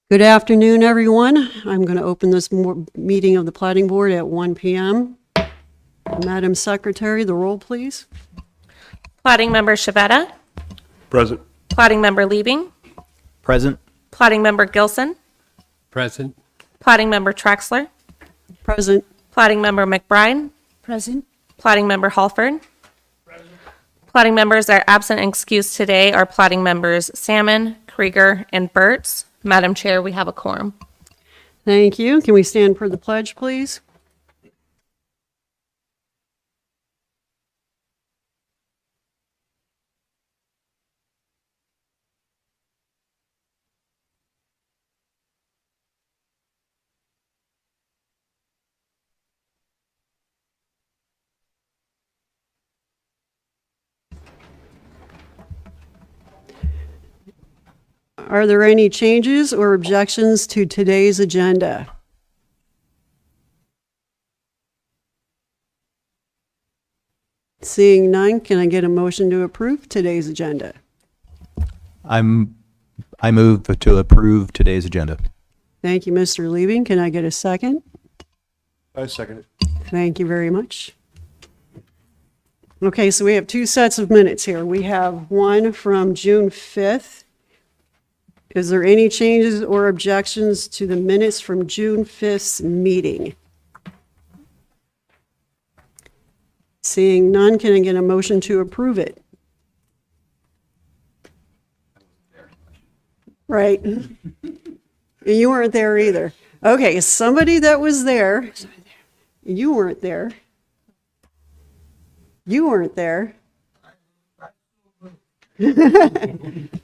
Good afternoon, everyone. I'm going to open this meeting of the Platting Board at 1 p.m. Madam Secretary, the roll, please. Plotting member Shavetta. Present. Plotting member Liebing. Present. Plotting member Gilson. Present. Plotting member Traxler. Present. Plotting member McBride. Present. Plotting member Halford. Present. Plotting members that are absent and excused today are plotting members Salmon, Krieger, and Burtz. Madam Chair, we have a quorum. Thank you. Can we stand for the pledge, please? Are there any changes or objections to today's agenda? Seeing none, can I get a motion to approve today's agenda? I move to approve today's agenda. Thank you, Mr. Liebing. Can I get a second? I second it. Thank you very much. Okay, so we have two sets of minutes here. We have one from June 5th. Is there any changes or objections to the minutes from June 5th's meeting? Seeing none, can I get a motion to approve it? Right. You weren't there either. Okay, somebody that was there. You weren't there. You weren't there.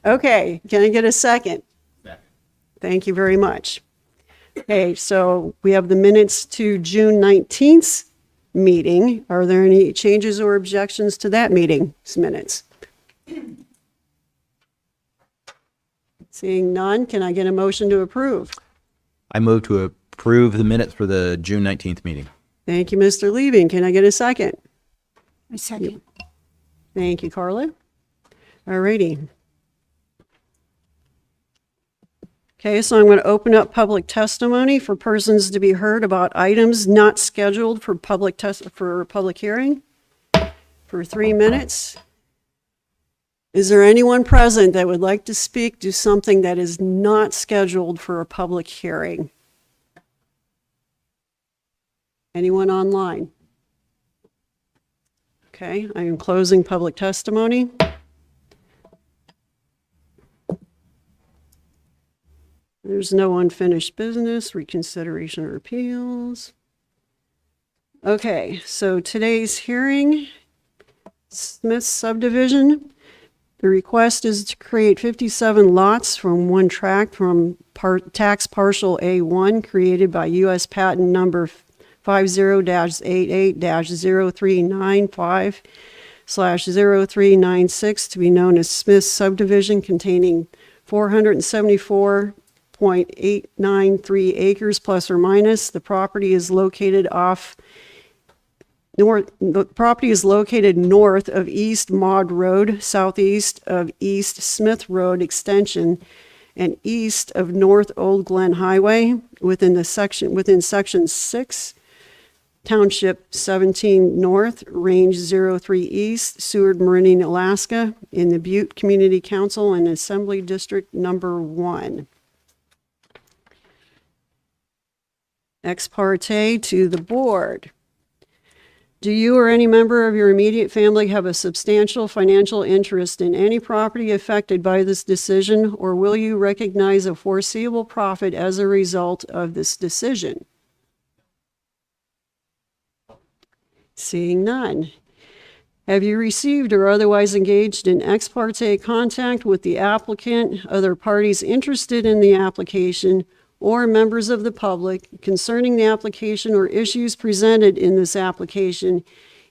Okay, can I get a second? Thank you very much. Okay, so we have the minutes to June 19th's meeting. Are there any changes or objections to that meeting's minutes? Seeing none, can I get a motion to approve? I move to approve the minutes for the June 19th meeting. Thank you, Mr. Liebing. Can I get a second? I second. Thank you, Carla. All righty. Okay, so I'm going to open up public testimony for persons to be heard about items not scheduled for public hearing for 3 minutes. Is there anyone present that would like to speak to something that is not scheduled for a public hearing? Anyone online? Okay, I am closing public testimony. There's no unfinished business, reconsideration or appeals. Okay, so today's hearing, Smith subdivision. The request is to create 57 lots from one tract from tax parcel A1 created by U.S. patent number 50-88-0395/0396 to be known as Smith subdivision containing 474.893 acres plus or minus. The property is located north of East Maud Road, southeast of East Smith Road Extension, and east of North Old Glen Highway within section 6, Township 17 North, Range 03 East, Seward, Meridian, Alaska, in the Butte Community Council and Assembly District Number 1. Ex parte to the board. Do you or any member of your immediate family have a substantial financial interest in any property affected by this decision, or will you recognize a foreseeable profit as a result of this decision? Seeing none. Have you received or otherwise engaged in ex parte contact with the applicant, other parties interested in the application, or members of the public concerning the application or issues presented in this application,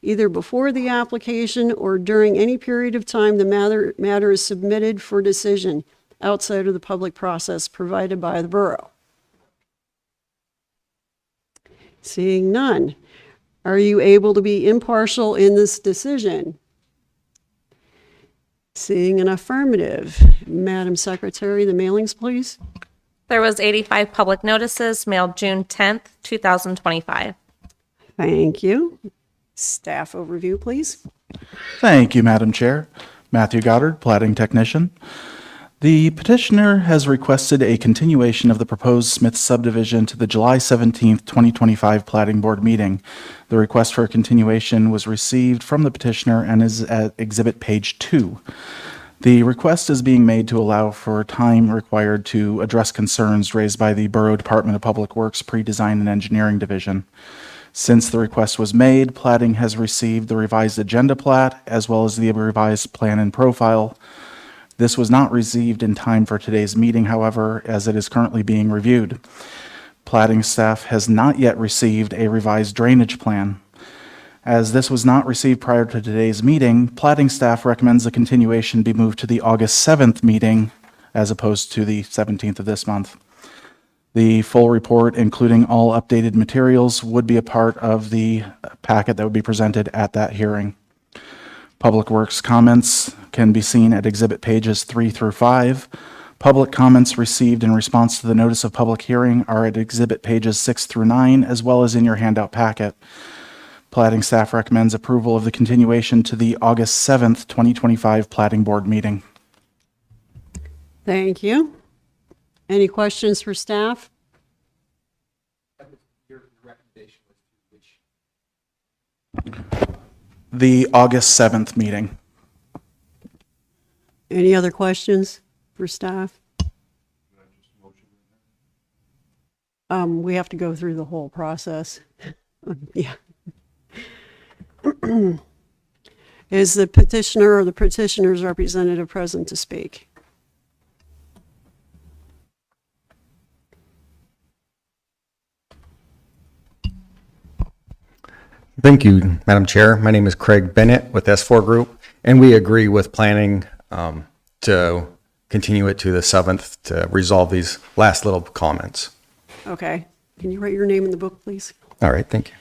either before the application or during any period of time the matter is submitted for decision outside of the public process provided by the borough? Seeing none. Are you able to be impartial in this decision? Seeing an affirmative. Madam Secretary, the mailings, please. There was 85 public notices mailed June 10th, 2025. Thank you. Staff overview, please. Thank you, Madam Chair. Matthew Goddard, Platting Technician. The petitioner has requested a continuation of the proposed Smith subdivision to the July 17th, 2025 Platting Board meeting. The request for a continuation was received from the petitioner and is at Exhibit Page 2. The request is being made to allow for time required to address concerns raised by the Borough Department of Public Works Pre-Design and Engineering Division. Since the request was made, Platting has received the revised agenda plat as well as the revised plan and profile. This was not received in time for today's meeting, however, as it is currently being reviewed. Platting staff has not yet received a revised drainage plan. As this was not received prior to today's meeting, Platting staff recommends the continuation be moved to the August 7th meeting as opposed to the 17th of this month. The full report, including all updated materials, would be a part of the packet that would be presented at that hearing. Public Works comments can be seen at Exhibit Pages 3 through 5. Public comments received in response to the notice of public hearing are at Exhibit Pages 6 through 9, as well as in your handout packet. Platting staff recommends approval of the continuation to the August 7th, 2025 Platting Board meeting. Thank you. Any questions for staff? The August 7th meeting. Any other questions for staff? We have to go through the whole process. Yeah. Is the petitioner or the petitioner's representative present to speak? Thank you, Madam Chair. My name is Craig Bennett with S4 Group, and we agree with planning to continue it to the 7th to resolve these last little comments. Okay. Can you write your name in the book, please? All right, thank you.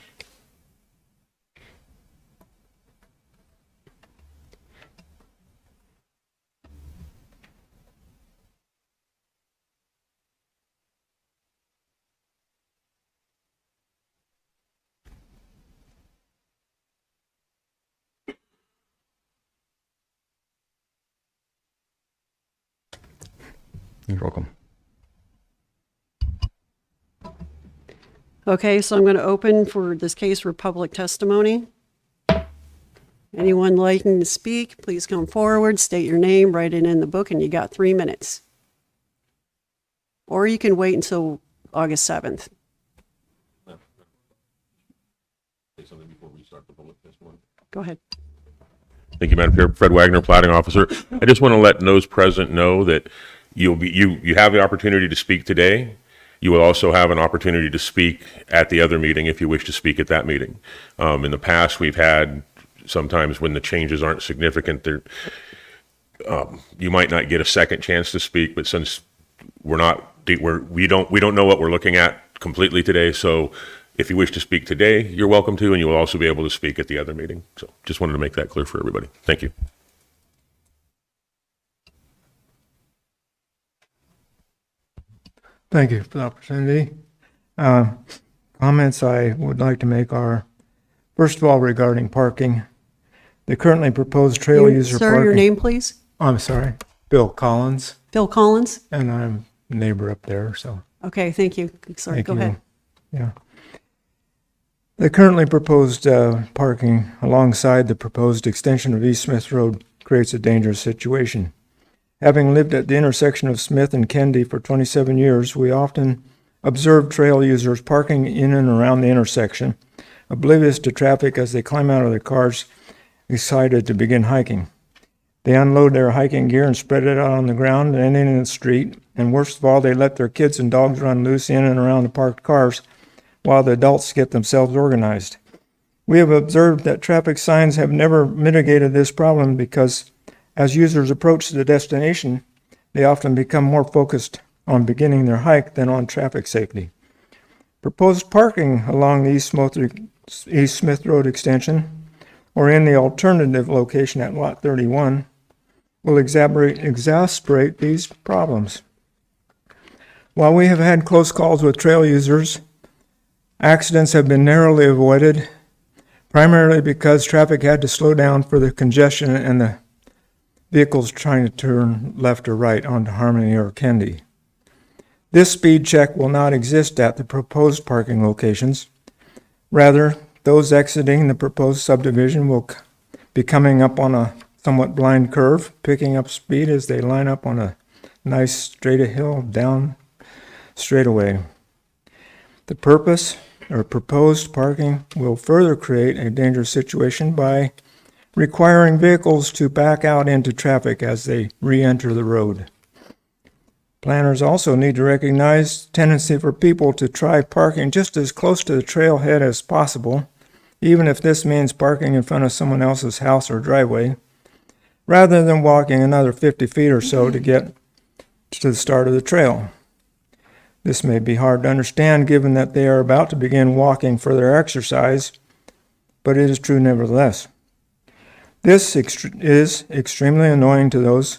You're welcome. Okay, so I'm going to open for this case for public testimony. Anyone liking to speak, please come forward, state your name, write it in the book, and you got 3 minutes. Or you can wait until August 7th. Go ahead. Thank you, Madam Chair. Fred Wagner, Platting Officer. I just want to let those present know that you have the opportunity to speak today. You will also have an opportunity to speak at the other meeting if you wish to speak at that meeting. In the past, we've had sometimes when the changes aren't significant, you might not get a second chance to speak. But since we don't know what we're looking at completely today, so if you wish to speak today, you're welcome to, and you will also be able to speak at the other meeting. So just wanted to make that clear for everybody. Thank you. Thank you for the opportunity. Comments I would like to make are, first of all, regarding parking. The currently proposed trail user Sir, parking. your name, please? I'm sorry, Bill Collins, Bill Collins? and I'm a neighbor up there, so. Okay, thank you. Sorry, Thank go you. ahead. Yeah. The currently proposed parking alongside the proposed extension of East Smith Road creates a dangerous situation. Having lived at the intersection of Smith and Kennedy for 27 years, we often observe trail users parking in and around the intersection, oblivious to traffic as they climb out of their cars, excited to begin hiking. They unload their hiking gear and spread it out on the ground and in the street, and worst of all, they let their kids and dogs run loose in and around the parked cars while the adults get themselves organized. We have observed that traffic signs have never mitigated this problem because as users approach the destination, they often become more focused on beginning their hike than on traffic safety. Proposed parking along the East Smith Road extension or in the alternative location at Lot 31 will exacerbate these problems. While we have had close calls with trail users, accidents have been narrowly avoided, primarily because traffic had to slow down for the congestion and the vehicles trying to turn left or right onto Harmony or Kendi. This speed check will not exist at the proposed parking locations. Rather, those exiting the proposed subdivision will be coming up on a somewhat blind curve, picking up speed as they line up on a nice straight hill down straightaway. The purpose or proposed parking will further create a dangerous situation by requiring vehicles to back out into traffic as they re-enter the road. Planners also need to recognize the tendency for people to try parking just as close to the trailhead as possible, even if this means parking in front of someone else's house or driveway, rather than walking another 50 feet or so to get to the start of the trail. This may be hard to understand given that they are about to begin walking for their exercise, but it is true nevertheless. This is extremely annoying to those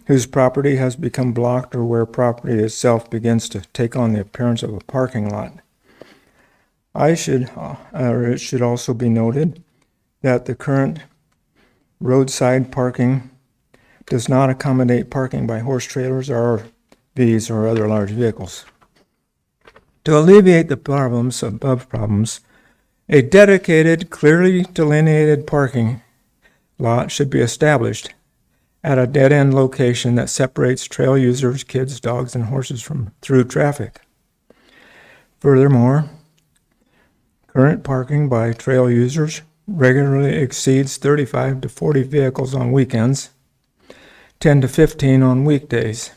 whose property has become blocked or where property itself begins to take on the appearance of a parking lot. It should also be noted that the current roadside parking does not accommodate parking by horse trailers or RVs or other large vehicles. To alleviate the above problems, a dedicated, clearly delineated parking lot should be established at a dead-end location that separates trail users, kids, dogs, and horses from through traffic. Furthermore, current parking by trail users regularly exceeds 35 to 40 vehicles on weekends, 10 to 15 on weekdays.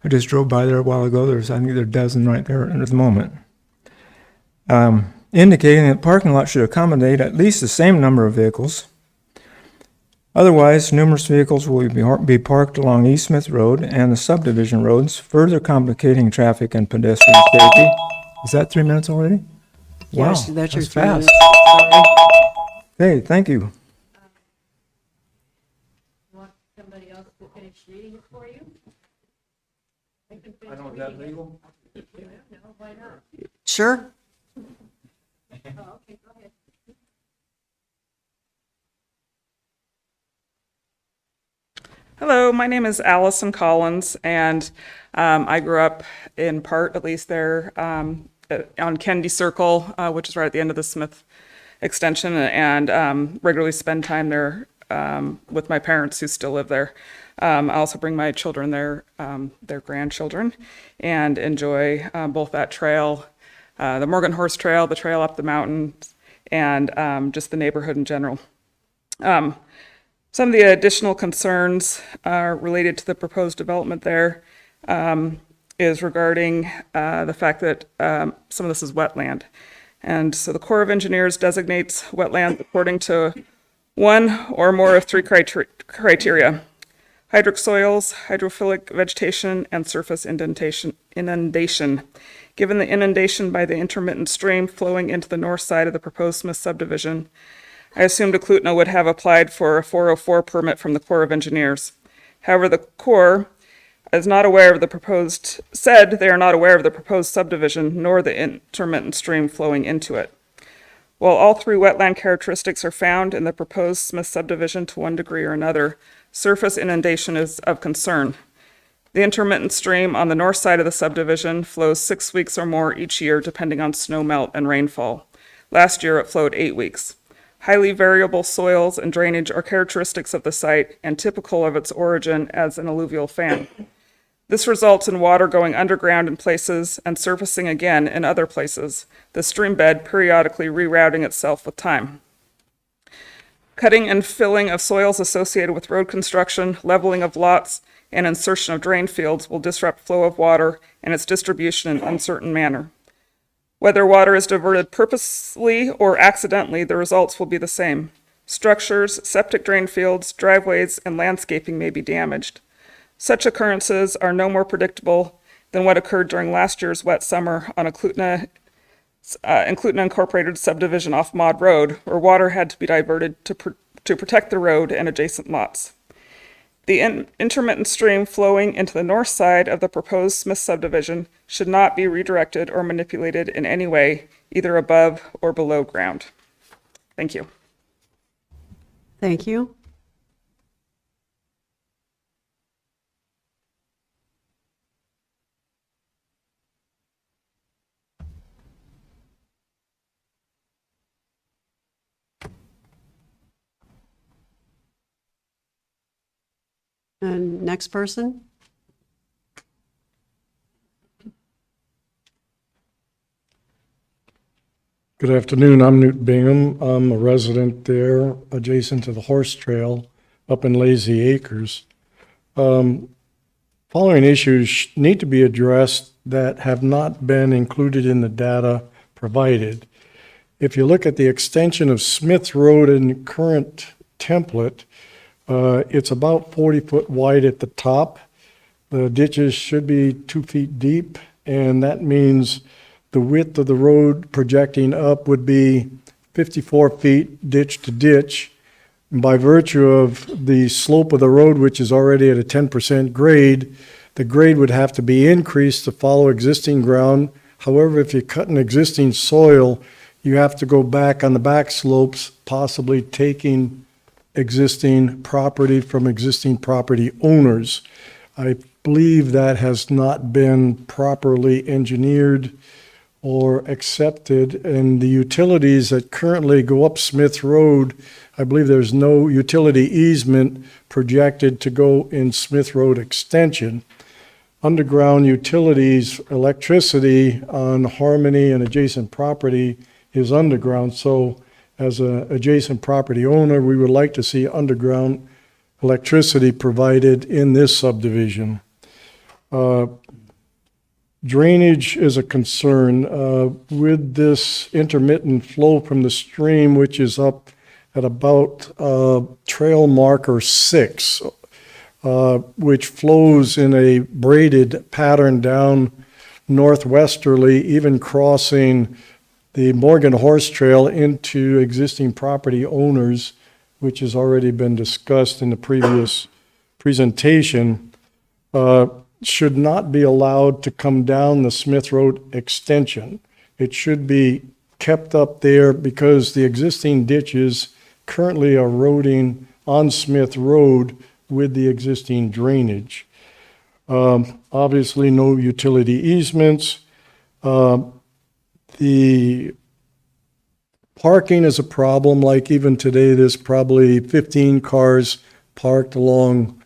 I just drove by there a while ago. I think there's a dozen right there at the moment. Indicating that parking lot should accommodate at least the same number of vehicles. Otherwise, numerous vehicles will be parked along East Smith Road and the subdivision roads, further complicating traffic and pedestrian safety. Is that 3 minutes already? Yes, Wow, that's your 3 fast. minutes. Sorry. Okay, thank you. Want somebody else to finish reading it for you? I know, is that legal? Sure. Hello, my name is Allison Collins, and I grew up in part, at least there, on Kennedy Circle, which is right at the end of the Smith extension, and regularly spend time there with my parents who still live there. I also bring my children there, their grandchildren, and enjoy both that trail, the Morgan Horse Trail, the trail up the mountains, and just the neighborhood in general. Some of the additional concerns related to the proposed development there is regarding the fact that some of this is wetland. And so the Corps of Engineers designates wetlands according to one or more of three criteria: hydric soils, hydrophilic vegetation, and surface inundation. Given the inundation by the intermittent stream flowing into the north side of the proposed Smith subdivision, I assumed Eklutna would have applied for a 404 permit from the Corps of Engineers. However, the Corps is not aware of the proposed, said they are not aware of the proposed subdivision nor the intermittent stream flowing into it. While all three wetland characteristics are found in the proposed Smith subdivision to one degree or another, surface inundation is of concern. The intermittent stream on the north side of the subdivision flows 6 weeks or more each year depending on snow melt and rainfall. Last year it flowed 8 weeks. Highly variable soils and drainage are characteristics of the site and typical of its origin as an alluvial fan. This results in water going underground in places and surfacing again in other places, the stream bed periodically rerouting itself with time. Cutting and filling of soils associated with road construction, leveling of lots, and insertion of drain fields will disrupt flow of water and its distribution in an uncertain manner. Whether water is diverted purposely or accidentally, the results will be the same. Structures, septic drain fields, driveways, and landscaping may be damaged. Such occurrences are no more predictable than what occurred during last year's wet summer on Eklutna Incorporated subdivision off Maud Road, where water had to be diverted to protect the road and adjacent lots. The intermittent stream flowing into the north side of the proposed Smith subdivision should not be redirected or manipulated in any way, either above or below ground. Thank you. Thank you. And next person? Good afternoon. I'm Newt Bingham. I'm a resident there adjacent to the horse trail up in Lazy Acres. Following issues need to be addressed that have not been included in the data provided. If you look at the extension of Smith Road in the current template, it's about 40 foot wide at the top. The ditches should be 2 feet deep, and that means the width of the road projecting up would be 54 feet ditch to ditch. And by virtue of the slope of the road, which is already at a 10% grade, the grade would have to be increased to follow existing ground. However, if you cut an existing soil, you have to go back on the back slopes, possibly taking existing property from existing property owners. I believe that has not been properly engineered or accepted, and the utilities that currently go up Smith Road, I believe there's no utility easement projected to go in Smith Road extension. Underground utilities, electricity on Harmony and adjacent property is underground, so as an adjacent property owner, we would like to see underground electricity provided in this subdivision. Drainage is a concern. With this intermittent flow from the stream, which is up at about trail marker 6, which flows in a braided pattern down northwesterly, even crossing the Morgan Horse Trail into existing property owners, which has already been discussed in the previous presentation, should not be allowed to come down the Smith Road extension. It should be kept up there because the existing ditches currently are eroding on Smith Road with the existing drainage. Obviously, no utility easements. The parking is a problem. Like even today, there's probably 15 cars parked along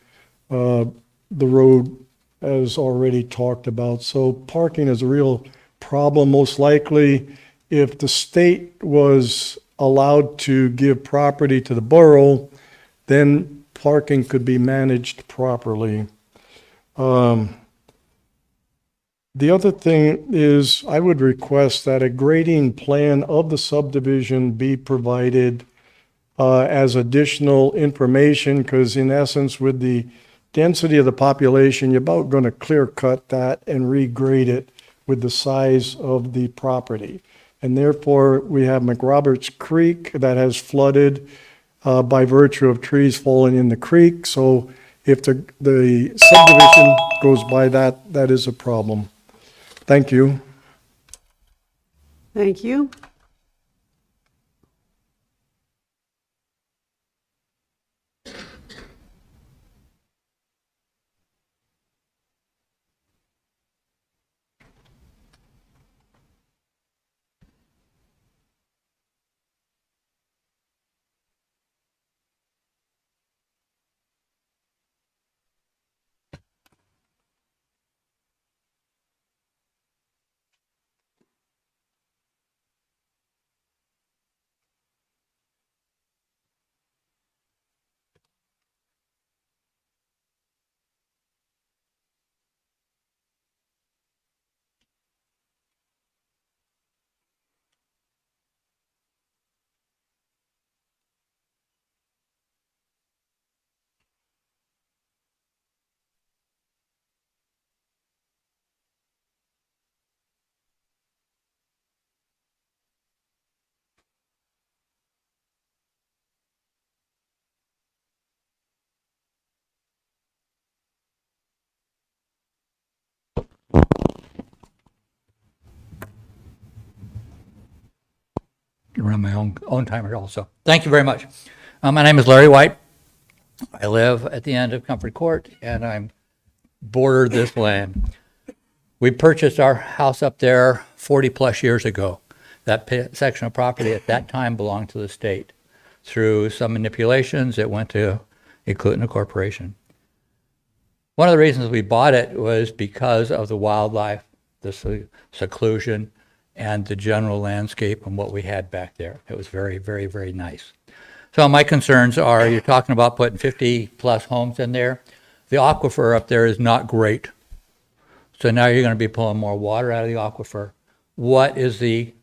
the road, as already talked about. So parking is a real problem. Most likely, if the state was allowed to give property to the borough, then parking could be managed properly. The other thing is I would request that a grading plan of the subdivision be provided as additional information, because in essence, with the density of the population, you're about going to clear cut that and regrade it with the size of the property. And therefore, we have McRoberts Creek that has flooded by virtue of trees falling in the creek. So if the subdivision goes by that, that is a problem. Thank you. Thank you. can run my own timer also. Thank you very much. My name is Larry White. I live at the end of Comfort Court, and I'm bordered this land. We purchased our house up there 40-plus years ago. That section of property at that time belonged to the state. Through some manipulations, it went to a Clutina Corporation. One of the reasons we bought it was because of the wildlife, the seclusion, and the general landscape and what we had back there. It was very, very, very nice. So my concerns are, you're talking about putting 50-plus homes in there. The aquifer up there is not great. So now you're going to be pulling more water out of the aquifer. What is the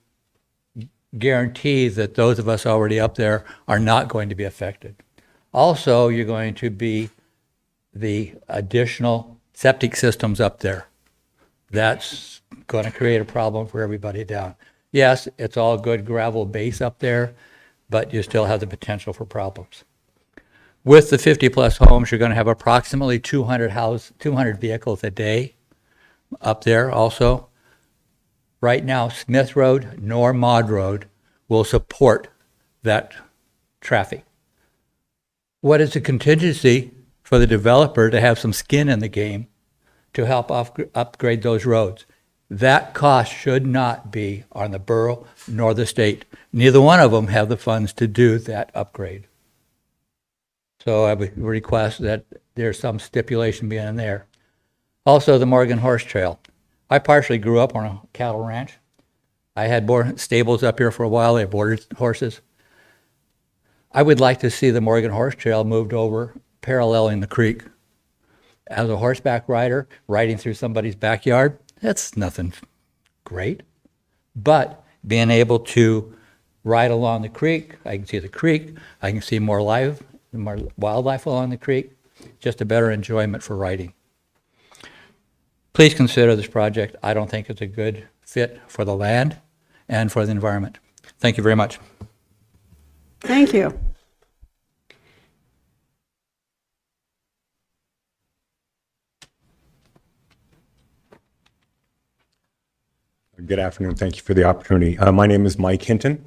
guarantee that those of us already up there are not going to be affected? Also, you're going to be the additional septic systems up there. That's going to create a problem for everybody down. Yes, it's all good gravel base up there, but you still have the potential for problems. With the 50-plus homes, you're going to have approximately 200 vehicles a day up there also. Right now, Smith Road nor Maud Road will support that traffic. What is the contingency for the developer to have some skin in the game to help upgrade those roads? That cost should not be on the borough nor the state. Neither one of them have the funds to do that upgrade. So I would request that there's some stipulation being in there. Also, the Morgan Horse Trail. I partially grew up on a cattle ranch. I had stables up here for a while. They boarded horses. I would like to see the Morgan Horse Trail moved over paralleling the creek. As a horseback rider, riding through somebody's backyard, that's nothing great. But being able to ride along the creek, I can see the creek, I can see more wildlife along the creek, just a better enjoyment for riding. Please consider this project. I don't think it's a good fit for the land and for the environment. Thank you very much. Thank you. Good afternoon. Thank you for the opportunity. My name is Mike Hinton,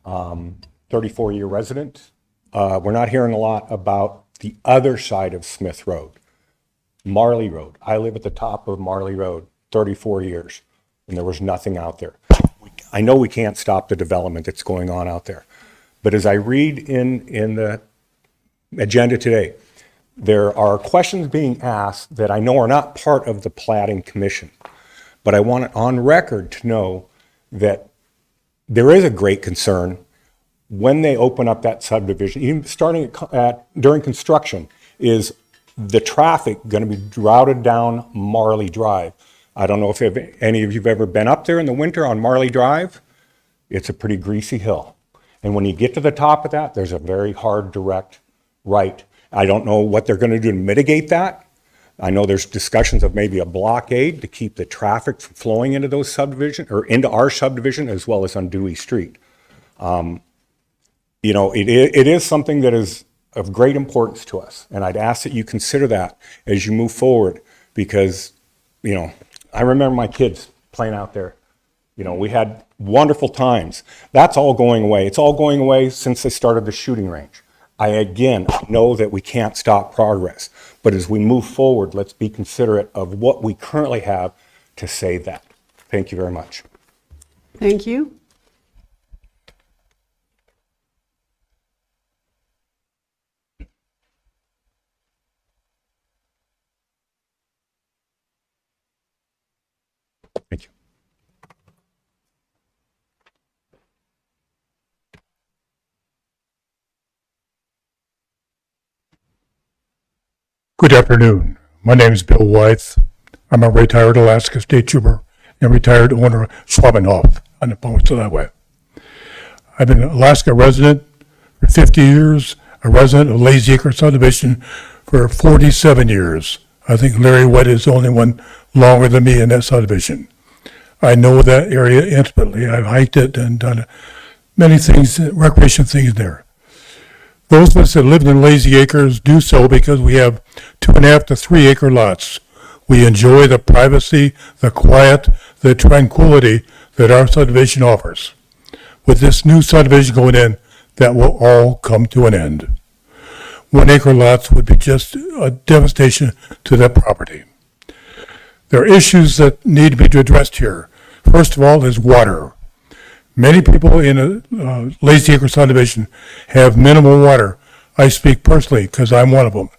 34-year resident. We're not hearing a lot about the other side of Smith Road, Marley Road. I live at the top of Marley Road, 34 years, and there was nothing out there. I know we can't stop the development that's going on out there, but as I read in the agenda today, there are questions being asked that I know are not part of the Platting Commission. But I want it on record to know that there is a great concern when they open up that subdivision, even starting during construction, is the traffic going to be routed down Marley Drive. I don't know if any of you have ever been up there in the winter on Marley Drive. It's a pretty greasy hill. And when you get to the top of that, there's a very hard direct right. I don't know what they're going to do to mitigate that. I know there's discussions of maybe a blockade to keep the traffic from flowing into those subdivisions or into our subdivision as well as on Dewey Street. You know, it is something that is of great importance to us, and I'd ask that you consider that as you move forward because, you know, I remember my kids playing out there. You know, we had wonderful times. That's all going away. It's all going away since they started the shooting range. I know that we can't stop progress, but as we move forward, let's be considerate of what we currently have to save that. Thank you very much. Thank you. Thank you. Good afternoon. My name is Bill Wythe. I'm a retired Alaska State Trooper and retired owner of Schwabenhof on the Peninsula Highway. I've been an Alaska resident for 50 years, a resident of Lazy Acre subdivision for 47 years. I think Larry White is the only one longer than me in that subdivision. I know that area intimately. I've hiked it and done many things, recreation things there. Those of us that live in Lazy Acres do so because we have 2.5 to 3 acre lots. We enjoy the privacy, the quiet, the tranquility that our subdivision offers. with this new subdivision going in, that will all come to an end. 1 acre lots would be just a devastation to that property. There are issues that need to be addressed here. First of all is water. Many people in a Lazy Acre subdivision have minimal water. I speak personally because I'm one of them.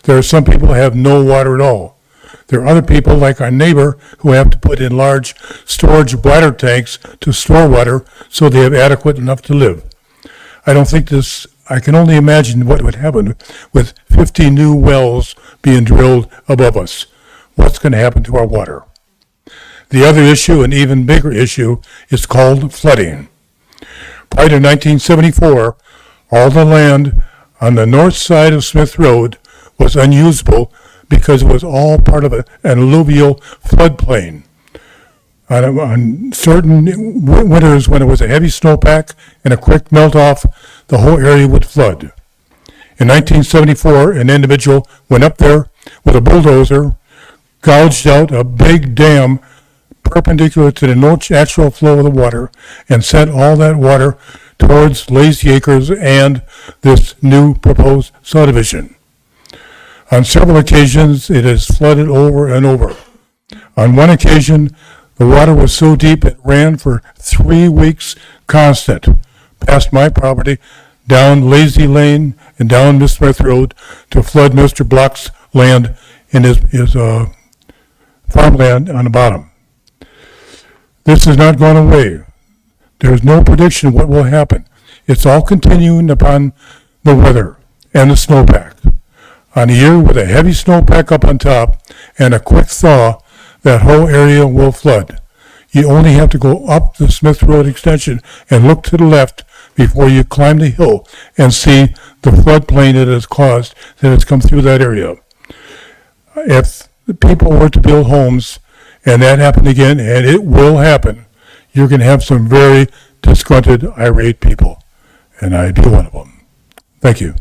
There are some people who have no water at all. There are other people, like our neighbor, who have to put in large storage bladder tanks to store water so they have adequate enough to live. I can only imagine what would happen with 50 new wells being drilled above us. What's going to happen to our water? The other issue, an even bigger issue, is called flooding. Prior to 1974, all the land on the north side of Smith Road was unusable because it was all part of an alluvial floodplain. On certain winters, when it was a heavy snowpack and a quick melt-off, the whole area would flood. In 1974, an individual went up there with a bulldozer, gouged out a big dam perpendicular to the natural flow of the water, and sent all that water towards Lazy Acres and this new proposed subdivision. On several occasions, it has flooded over and over. On one occasion, the water was so deep it ran for 3 weeks constant past my property, down Lazy Lane and down Miss Smith Road to flood Mr. Block's land in his farmland on the bottom. This has not gone away. There is no prediction of what will happen. It's all continuing upon the weather and the snowpack. On a year with a heavy snowpack up on top and a quick thaw, that whole area will flood. You only have to go up the Smith Road extension and look to the left before you climb the hill and see the floodplain that has caused, that has come through that area. If the people were to build homes and that happened again, and it will happen, you're going to have some very disgruntled, irate people. And I'd be one of them. Thank you.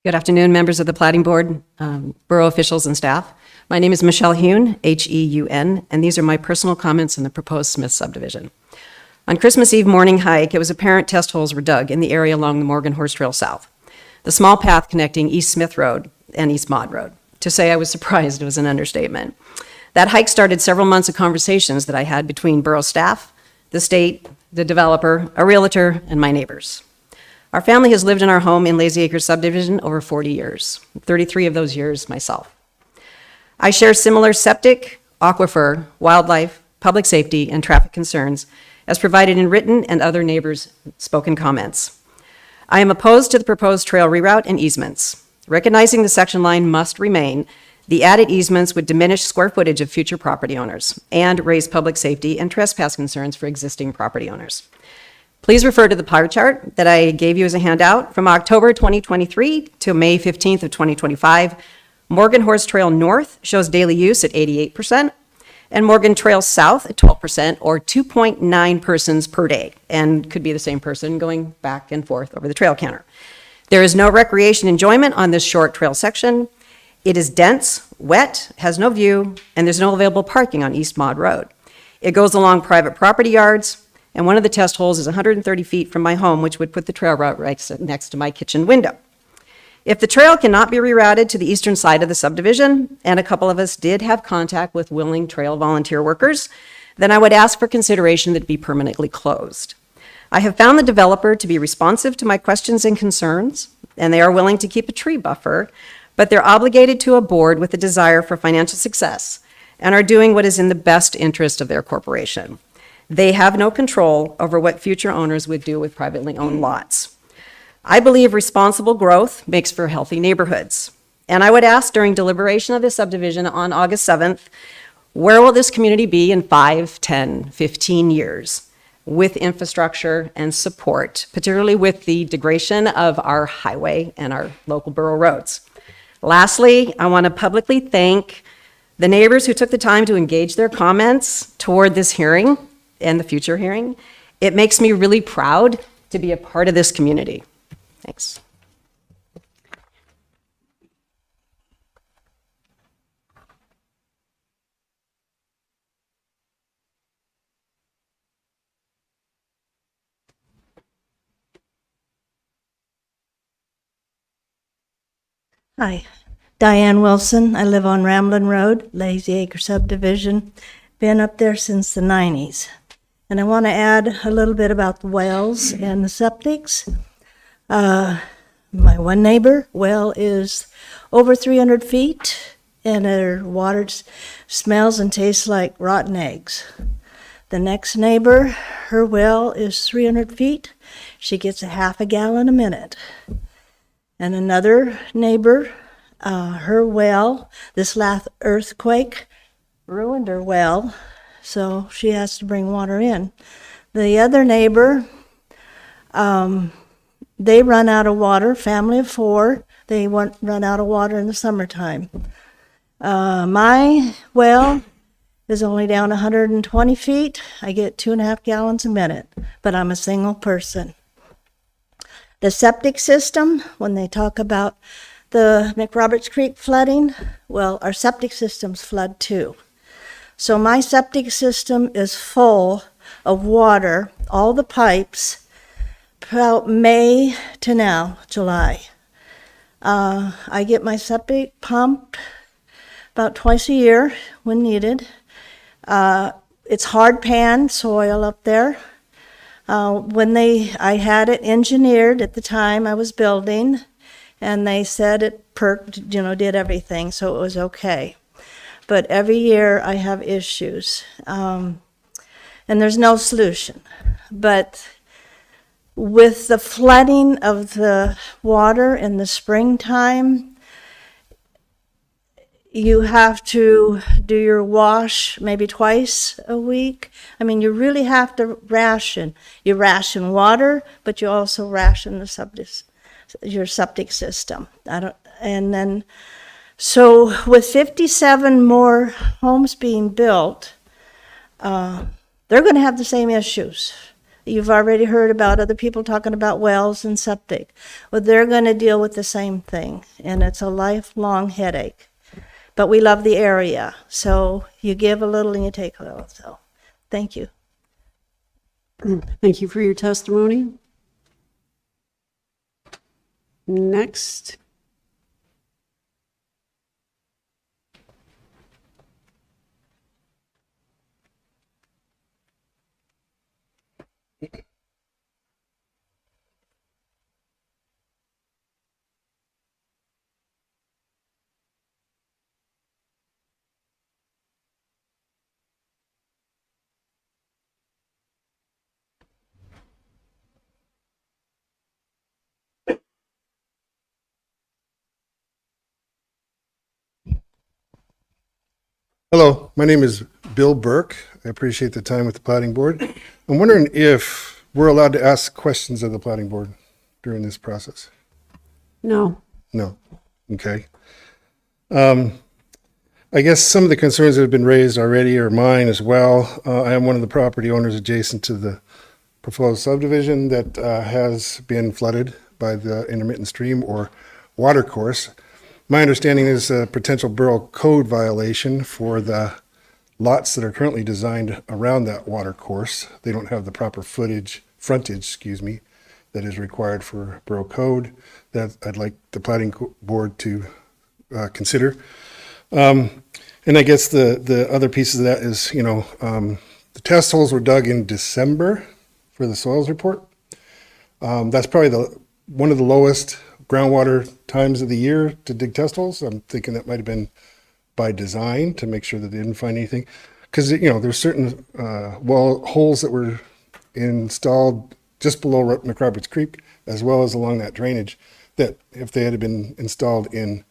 Good afternoon, members of the Platting Board, borough officials and staff. My name is Michelle Heun, H-E-U-N, and these are my personal comments on the proposed Smith subdivision. On Christmas Eve morning hike, it was apparent test holes were dug in the area along the Morgan Horse Trail South, the small path connecting East Smith Road and East Maud Road. To say I was surprised was an understatement. That hike started several months of conversations that I had between borough staff, the state, the developer, a realtor, and my neighbors. Our family has lived in our home in Lazy Acres subdivision over 40 years, 33 of those years myself. I share similar septic, aquifer, wildlife, public safety, and traffic concerns as provided in written and other neighbors' spoken comments. I am opposed to the proposed trail reroute and easements. Recognizing the section line must remain, the added easements would diminish square footage of future property owners and raise public safety and trespass concerns for existing property owners. Please refer to the pie chart that I gave you as a handout. From October 2023 to May 15th of 2025, Morgan Horse Trail North shows daily use at 88%, and Morgan Trail South at 12%, or 2.9 persons per day, and could be the same person going back and forth over the trail counter. There is no recreation enjoyment on this short trail section. It is dense, wet, has no view, and there's no available parking on East Maud Road. It goes along private property yards, and one of the test holes is 130 feet from my home, which would put the trail route right next to my kitchen window. If the trail cannot be rerouted to the eastern side of the subdivision, and a couple of us did have contact with willing trail volunteer workers, then I would ask for consideration that it be permanently closed. I have found the developer to be responsive to my questions and concerns, and they are willing to keep a tree buffer, but they're obligated to a board with a desire for financial success and are doing what is in the best interest of their corporation. They have no control over what future owners would do with privately owned lots. I believe responsible growth makes for healthy neighborhoods. And I would ask during deliberation of this subdivision on August 7th, where will this community be in 5, 10, 15 years with infrastructure and support, particularly with the degradation of our highway and our local borough roads? Lastly, I want to publicly thank the neighbors who took the time to engage their comments toward this hearing and the future hearing. It makes me really proud to be a part of this community. Thanks. Hi, Diane Wilson. I live on Ramblin' Road, Lazy Acre subdivision. Been up there since the 90s. And I want to add a little bit about the wells and the septics. My one neighbor well is over 300 feet, and her water smells and tastes like rotten eggs. The next neighbor, her well is 300 feet. She gets a half a gallon a minute. And another neighbor, her well, this last earthquake ruined her well, so she has to bring water in. The other neighbor, they run out of water, family of 4, they run out of water in the summertime. My well is only down 120 feet. I get 2.5 gallons a minute, but I'm a single person. The septic system, when they talk about the McRoberts Creek flooding, well, our septic systems flood too. So my septic system is full of water, all the pipes, about May to now, July. I get my septic pumped about twice a year when needed. It's hard pan soil up there. I had it engineered at the time I was building, and they said it perked, did everything, so it was okay. But every year I have issues, and there's no solution. But with the flooding of the water in the springtime, you have to do your wash maybe twice a week. I mean, you really have to ration. You ration water, but you also ration your septic system. So with 57 more homes being built, they're going to have the same issues. You've already heard about other people talking about wells and septic. Well, they're going to deal with the same thing, and it's a lifelong headache. But we love the area, so you give a little and you take a little. So, thank you. Thank you for your testimony. Next. Hello, my name is Bill Burke. I appreciate the time with the Platting Board. I'm wondering if we're allowed to ask questions of the Platting Board during this process. No. No. Okay. I guess some of the concerns that have been raised already are mine as well. I am one of the property owners adjacent to the proposed subdivision that has been flooded by the intermittent stream or water course. My understanding is a potential borough code violation for the lots that are currently designed around that water course. They don't have the proper frontage, that is required for borough code that I'd like the Platting Board to consider. And I guess the other pieces of that is, the test holes were dug in December, if for the soils report. That's probably one of the lowest groundwater times of the year to dig test holes. I'm thinking that might have been by design to make sure that they didn't find anything. Because, there's certain holes that were installed just below McRoberts Creek, as well as along that drainage, that if they had been installed in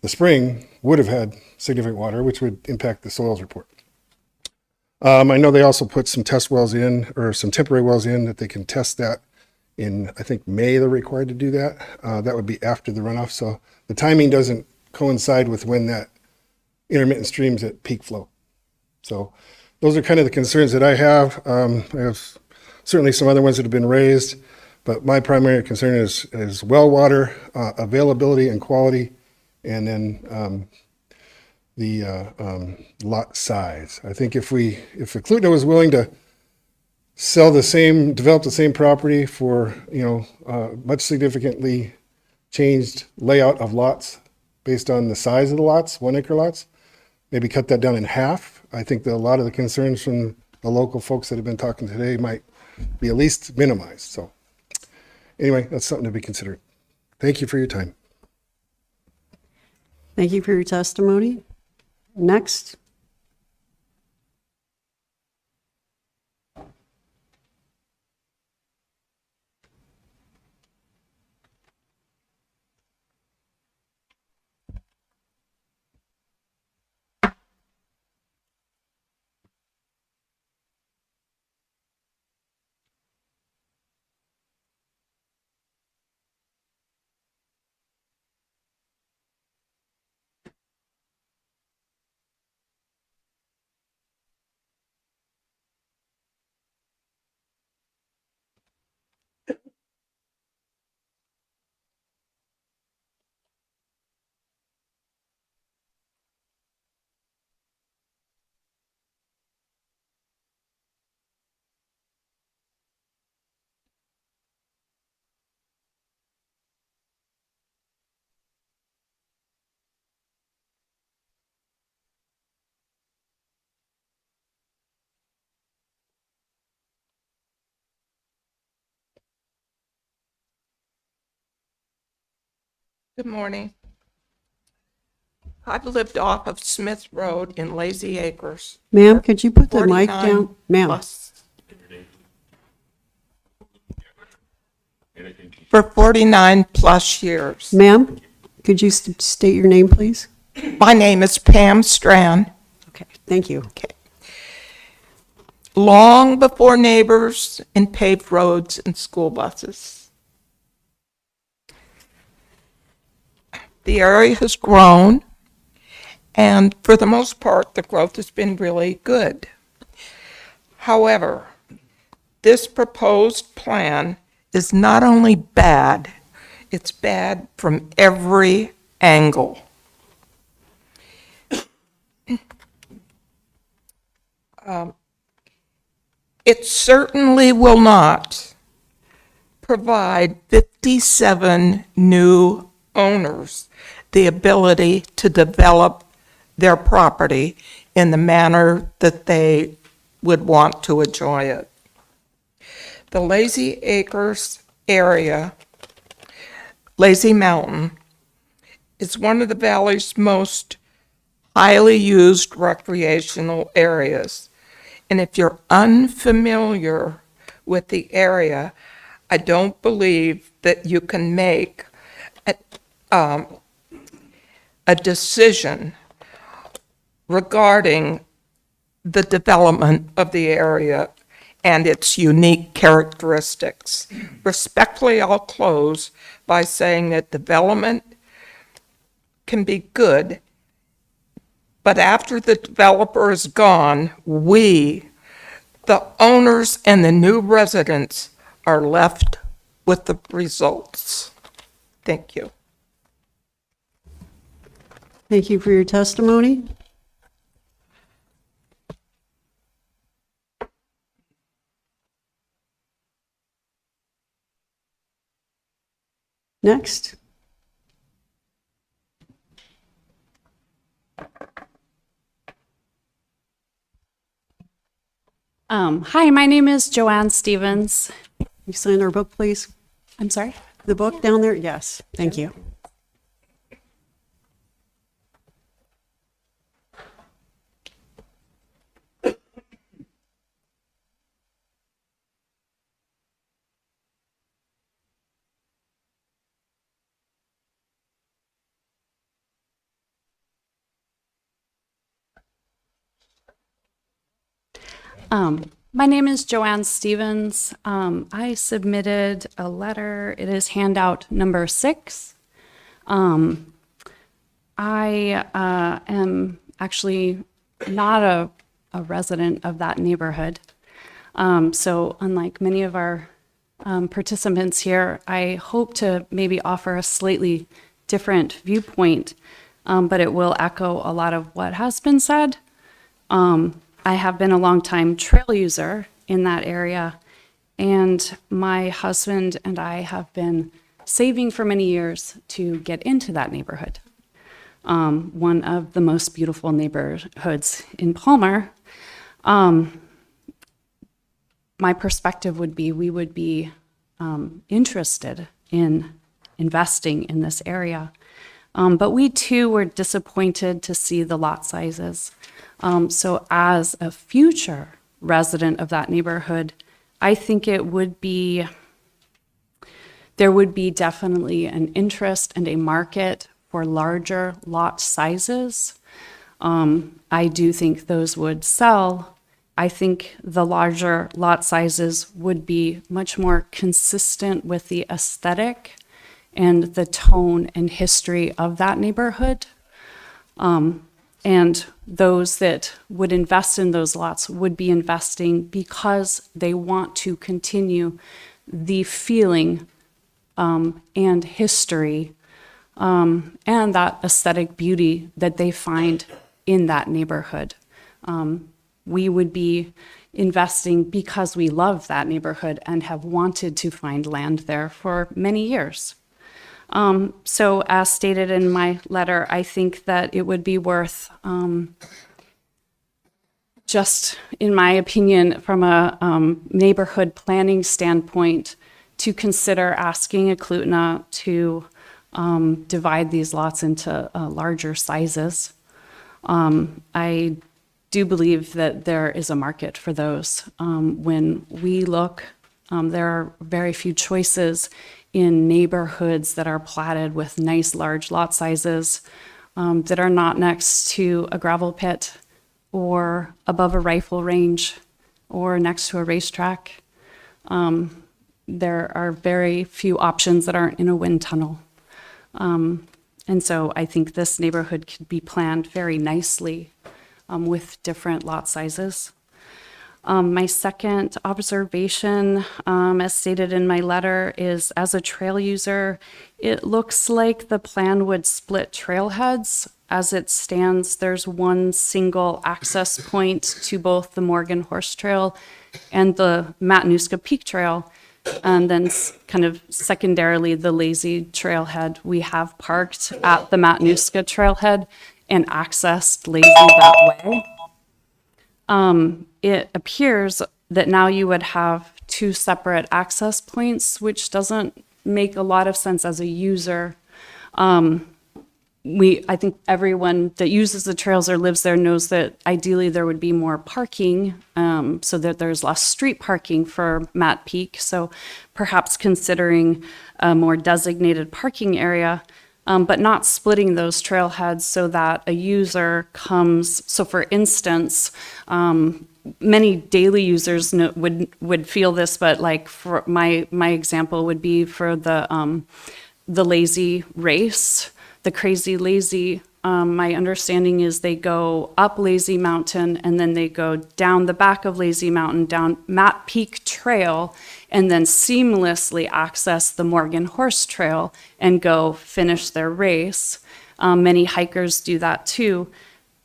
the spring, would have had significant water, which would impact the soils report. I know they also put some test wells in, or some temporary wells in, that they can test that in, I think, May they're required to do that. That would be after the runoff, so the timing doesn't coincide with when that intermittent stream's at peak flow. So those are kind of the concerns that I have. I have certainly some other ones that have been raised, but my primary concern is well water, availability and quality, and then the lot size. I think if Eklutna was willing to develop the same property for, much significantly changed layout of lots based on the size of the lots, 1 acre lots, maybe cut that down in half. I think that a lot of the concerns from the local folks that have been talking today might be at least minimized. So anyway, that's something to be considered. Thank you for your time. Thank you for your testimony. Next. Good morning. I've lived off of Smith Road in Lazy Acres. Ma'am, could you put the mic 49 down? Ma'am. plus- For 49 plus years. Ma'am, could you state your name, please? My name is Pam Strand. Okay, thank you. Okay. Long before neighbors and paved roads and school buses. The area has grown, and for the most part, the growth has been really good. However, this proposed plan is not only bad, it's bad from every angle. It certainly will not provide 57 new owners the ability to develop their property in the manner that they would want to enjoy it. The Lazy Acres area, Lazy Mountain, is one of the valley's most highly used recreational areas. And if you're unfamiliar with the area, I don't believe that you can make a decision regarding the development of the area and its unique characteristics. Respectfully, I'll close by saying that development can be good, but after the developer is gone, we, the owners and the new residents, are left with the results. Thank you. Thank you for your testimony. Next. Hi, my name is Joanne Stevens. You sign our book, please? I'm sorry? The book down there? Yes, thank you. My name is Joanne Stevens. I submitted a letter. It is handout number 6. I am actually not a resident of that neighborhood. So unlike many of our participants here, I hope to maybe offer a slightly different viewpoint, but it will echo a lot of what has been said. I have been a longtime trail user in that area, and my husband and I have been saving for many years to get into that neighborhood. One of the most beautiful neighborhoods in Palmer. My perspective would be we would be interested in investing in this area. But we too were disappointed to see the lot sizes. So as a future resident of that neighborhood, I think there would be definitely an interest and a market for larger lot sizes. I do think those would sell. I think the larger lot sizes would be much more consistent with the aesthetic and the tone and history of that neighborhood. And those that would invest in those lots would be investing because they want to continue the feeling and history and that aesthetic beauty that they find in that neighborhood. We would be investing because we love that neighborhood and have wanted to find land there for many years. So as stated in my letter, I think that it would be worth, just in my opinion, from a neighborhood planning standpoint, to consider asking Eklutna to divide these lots into larger sizes. I do believe that there is a market for those. When we look, there are very few choices in neighborhoods that are platted with nice large lot sizes that are not next to a gravel pit or above a rifle range or next to a racetrack. There are very few options that aren't in a wind tunnel. And so I think this neighborhood could be planned very nicely with different lot sizes. My second observation, as stated in my letter, is as a trail user, it looks like the plan would split trailheads. As it stands, there's one single access point to both the Morgan Horse Trail and the Matanuska Peak Trail. And then kind of secondarily, the lazy trailhead. We have parked at the Matanuska trailhead and accessed lazy that way. It appears that now you would have 2 separate access points, which doesn't make a lot of sense as a user. I think everyone that uses the trails or lives there knows that ideally there would be more parking, so that there's less street parking for Matt Peak. So perhaps considering a more designated parking area, but not splitting those trailheads so that a user comes. So for instance, many daily users would feel this, but like for my example would be for the lazy race. The Crazy Lazy, my understanding is they go up Lazy Mountain and then they go down the back of Lazy Mountain, down Matt Peak Trail, and then seamlessly access the Morgan Horse Trail and go finish their race. Many hikers do that too.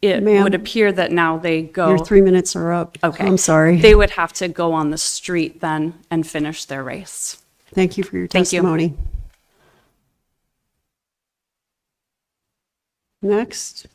It would appear that now they go... Your 3 minutes are up. Okay. I'm sorry. They would have to go on the street then and finish their race. Thank you for your Thank you. testimony. Next.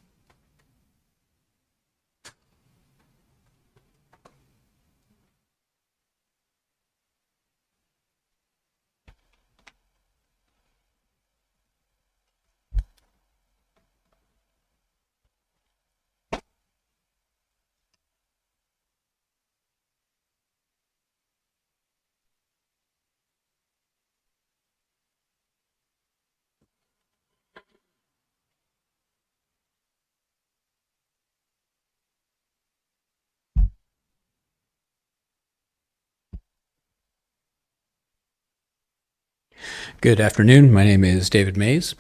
Good afternoon. My name is David Mays.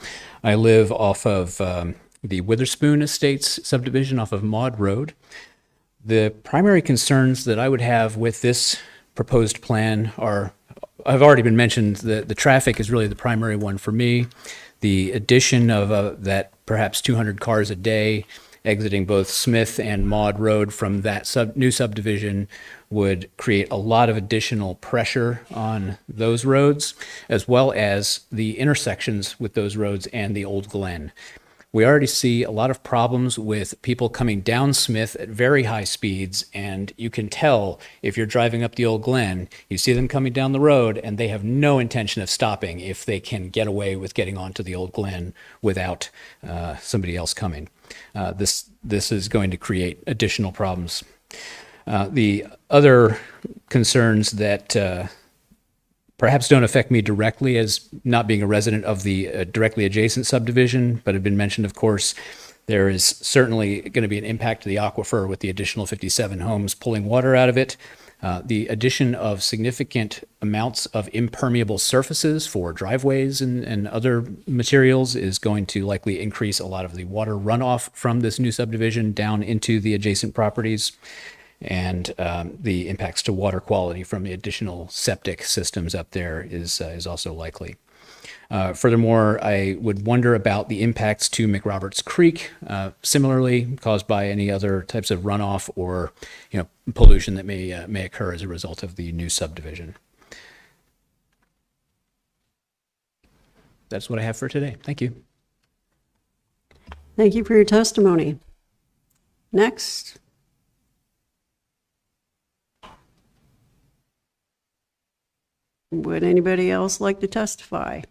I live off of the Witherspoon Estates subdivision off of Maud Road. The primary concerns that I would have with this proposed plan are, I've already been mentioned, the traffic is really the primary one for me. The addition of that perhaps 200 cars a day exiting both Smith and Maud Road from that new subdivision would create a lot of additional pressure on those roads, as well as the intersections with those roads and the Old Glen. We already see a lot of problems with people coming down Smith at very high speeds, and you can tell if you're driving up the Old Glen, you see them coming down the road, and they have no intention of stopping if they can get away with getting onto the Old Glen without somebody else coming. This is going to create additional problems. The other concerns that perhaps don't affect me directly as not being a resident of the directly adjacent subdivision, but have been mentioned, of course, there is certainly going to be an impact to the aquifer with the additional 57 homes pulling water out of it. The addition of significant amounts of impermeable surfaces for driveways and other materials is going to likely increase a lot of the water runoff from this new subdivision down into the adjacent properties, and the impacts to water quality from the additional septic systems up there is also likely. Furthermore, I would wonder about the impacts to McRoberts Creek, similarly caused by any other types of runoff or pollution that may occur as a result of the new subdivision. That's what I have for today. Thank you. Thank you for your testimony. Next. Would anybody else like to testify?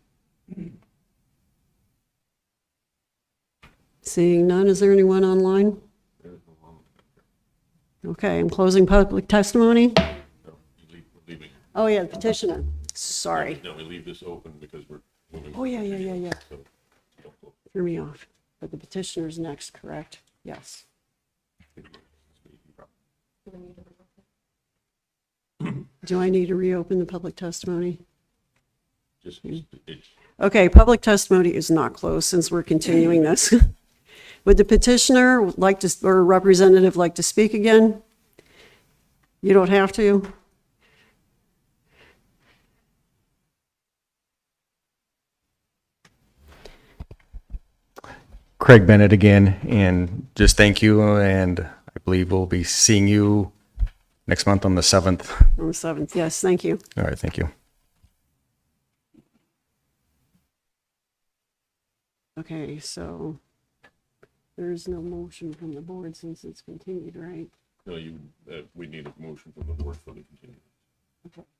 Seeing none, is there anyone online? Okay, I'm closing public testimony. Oh, yeah, the petitioner. Sorry. No, we leave this open because we're moving. Oh, yeah. Threw me off. But the petitioner's next, correct? Yes. Do I need to reopen the public testimony? Okay, public testimony is not closed since we're continuing this. Would the petitioner like to, or representative like to speak again? You don't have to. Craig Bennett again, and just thank you, and I believe we'll be seeing you next month on the 7th. On the 7th, yes, thank you. All right, thank you. Okay, so there's no motion from the board since it's continued, right? No, we need a motion from the board for the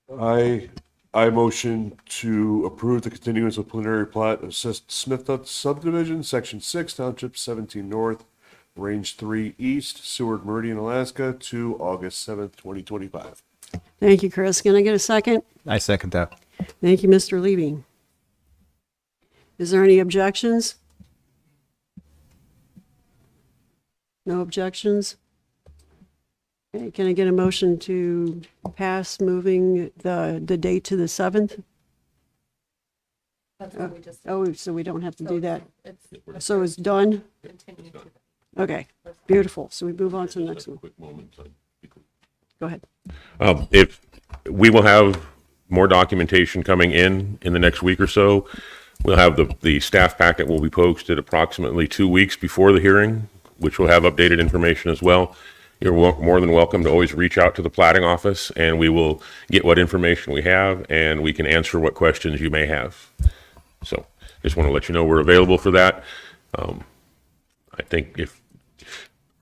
continuance. I motion to approve the continuance of preliminary plat of Smith subdivision, section 6, township 17 north, range 3 east, Seward Meridian, Alaska, to August 7th, 2025. Thank you, Chris. Can I get a second? I second that. Thank you, Mr. Levy. Is there any objections? No objections? Okay, can I get a motion to pass moving the date to the 7th? That's what we just. Oh, so we don't have to do that. So it's done? Okay, beautiful. So we move on to the next one. Go ahead. If we will have more documentation coming in the next week or so, we'll have the staff packet will be posted approximately 2 weeks before the hearing, which will have updated information as well. You're more than welcome to always reach out to the platting office, and we will get what information we have, and we can answer what questions you may have. So just want to let you know we're available for that. I think if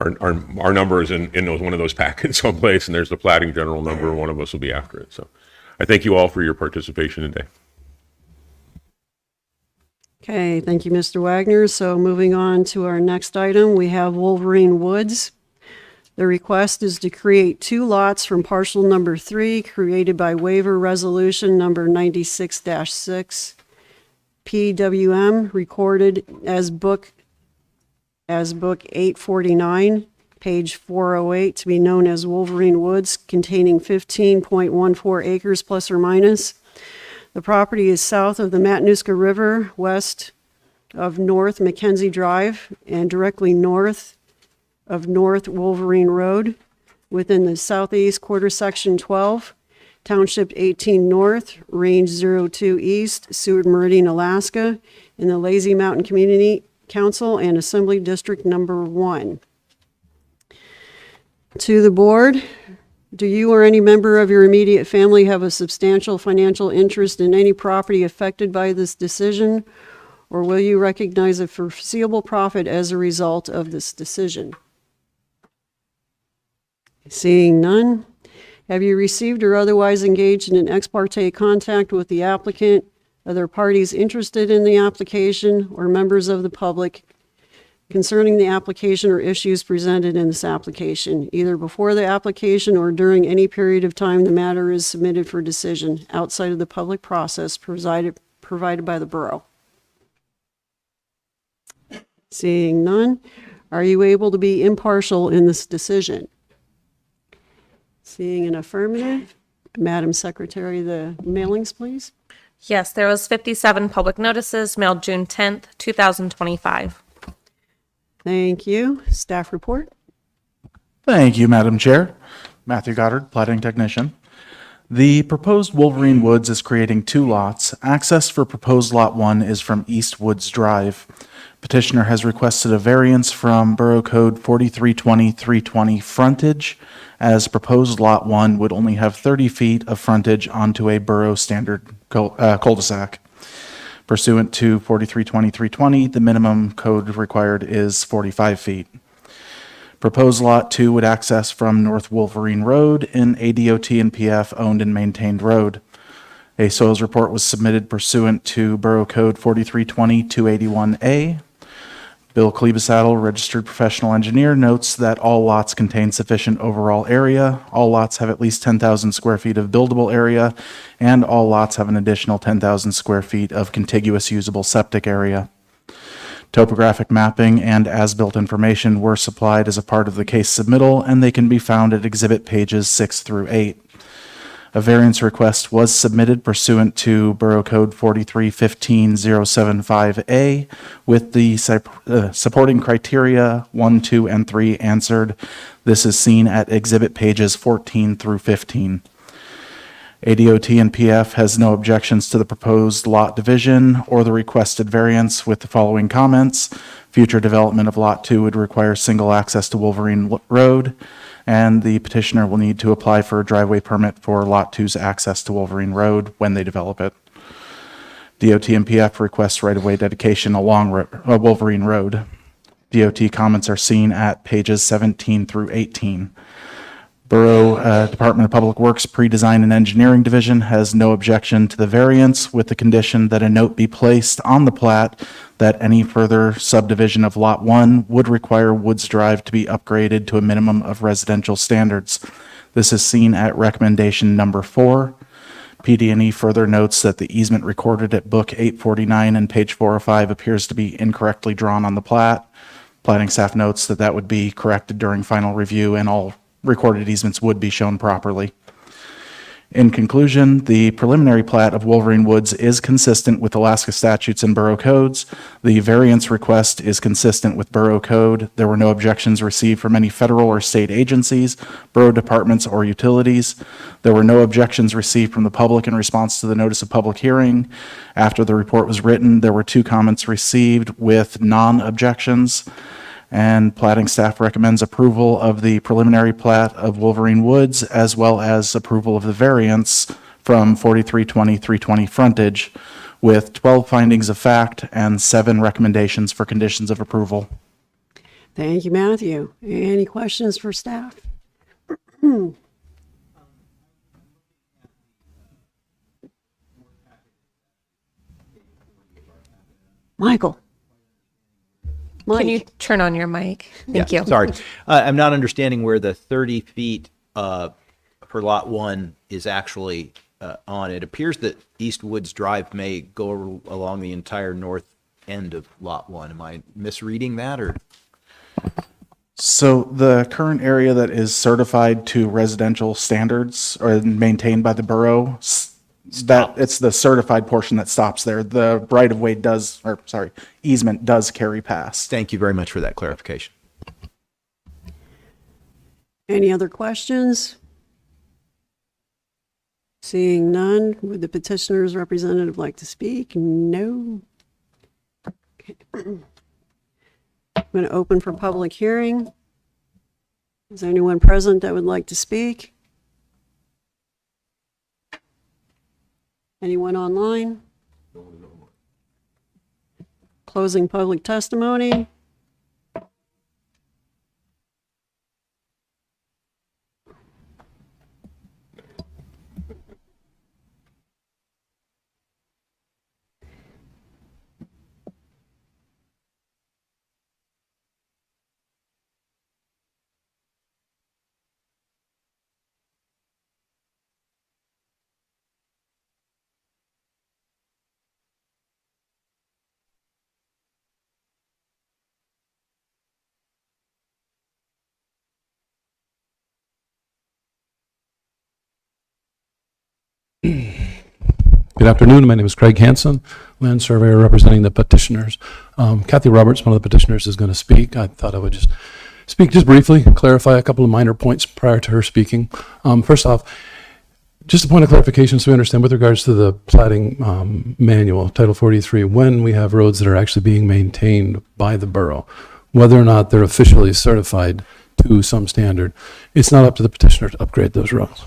our number is in one of those packets someplace, and there's the platting general number, one of us will be after it. So I thank you all for your participation today. Okay, thank you, Mr. Wagner. So moving on to our next item, we have Wolverine Woods. The request is to create 2 lots from parcel number 3, created by waiver resolution number 96-6, PWM, recorded as book 849, page 408, to be known as Wolverine Woods, containing 15.14 acres plus or minus. The property is south of the Matanuska River, west of North Mackenzie Drive, and directly north of North Wolverine Road, within the southeast quarter section 12, Township 18 North, Range 02 East, Seward Meridian, Alaska, in the Lazy Mountain Community Council and Assembly District Number 1. To the board, do you or any member of your immediate family have a substantial financial interest in any property affected by this decision, or will you recognize a foreseeable profit as a result of this decision? Seeing none, have you received or otherwise engaged in an ex parte contact with the applicant, other parties interested in the application, or members of the public concerning the application or issues presented in this application, either before the application or during any period of time the matter is submitted for decision outside of the public process provided by the borough? Seeing none, are you able to be impartial in this decision? Seeing an affirmative, Madam Secretary, the mailings, please. Yes, there was 57 public notices mailed June 10th, 2025. Thank you. Staff report. Thank you, Madam Chair. Matthew Goddard, Platting Technician. The proposed Wolverine Woods is creating 2 lots. Access for proposed Lot 1 is from East Woods Drive. Petitioner has requested a variance from Borough Code 4320-320 frontage, as proposed Lot 1 would only have 30 feet of frontage onto a borough standard cul-de-sac. Pursuant to 4320-320, the minimum code required is 45 feet. Proposed Lot 2 would access from North Wolverine Road, an ADOT and PF owned and maintained road. A soils report was submitted pursuant to Borough Code 4320-281A. Bill Klebesaddle, registered professional engineer, notes that all lots contain sufficient overall area, all lots have at least 10,000 square feet of buildable area, and all lots have an additional 10,000 square feet of contiguous usable septic area. Topographic mapping and as-built information were supplied as a part of the case submittal, and they can be found at exhibit pages 6 through 8. A variance request was submitted pursuant to Borough Code 4315-075A with the supporting criteria 1, 2, and 3 answered. This is seen at exhibit pages 14 through 15. ADOT and PF has no objections to the proposed lot division or the requested variance with the following comments. Future development of Lot 2 would require single access to Wolverine Road, and the petitioner will need to apply for a driveway permit for Lot 2's access to Wolverine Road when they develop it. DOT and PF requests right-of-way dedication along Wolverine Road. DOT comments are seen at pages 17 through 18. Borough Department of Public Works Pre-Design and Engineering Division has no objection to the variance, with the condition that a note be placed on the plat that any further subdivision of Lot 1 would require Woods Drive to be upgraded to a minimum of residential standards. This is seen at recommendation number 4. PD&E further notes that the easement recorded at Book 849 and page 405 appears to be incorrectly drawn on the plat. Platting staff notes that that would be corrected during final review, and all recorded easements would be shown properly. In conclusion, the preliminary plat of Wolverine Woods is consistent with Alaska statutes and borough codes. The variance request is consistent with borough code. There were no objections received from any federal or state agencies, borough departments, or utilities. There were no objections received from the public in response to the notice of public hearing. After the report was written, there were 2 comments received with non-objections. And platting staff recommends approval of the preliminary plat of Wolverine Woods, as well as approval of the variance from 4320-320 frontage, with 12 findings of fact and 7 recommendations for conditions of approval. Thank you, Matthew. Any questions for staff? Michael. Can you turn on your mic? Thank you. Sorry. I'm not understanding where the 30 feet for Lot 1 is actually on. It appears that East Woods Drive may go along the entire north end of Lot 1. Am I misreading that, or? So the current area that is certified to residential standards or maintained by the borough That, it's the certified portion that stops there. The right-of-way does, or sorry, easement does carry past. Thank you very much for that clarification. Any other questions? Seeing none, would the petitioner's representative like to speak? No. Okay. I'm going to open for public hearing. Is there anyone present that would like to speak? Anyone online? Closing public testimony. Good afternoon. My name is Craig Hansen, land surveyor representing the petitioners. Kathy Roberts, one of the petitioners, is going to speak. I thought I would just speak just briefly, clarify a couple of minor points prior to her speaking. First off, just a point of clarification so we understand with regards to the platting manual, Title 43, when we have roads that are actually being maintained by the borough, whether or not they're officially certified to some standard, it's not up to the petitioner to upgrade those roads.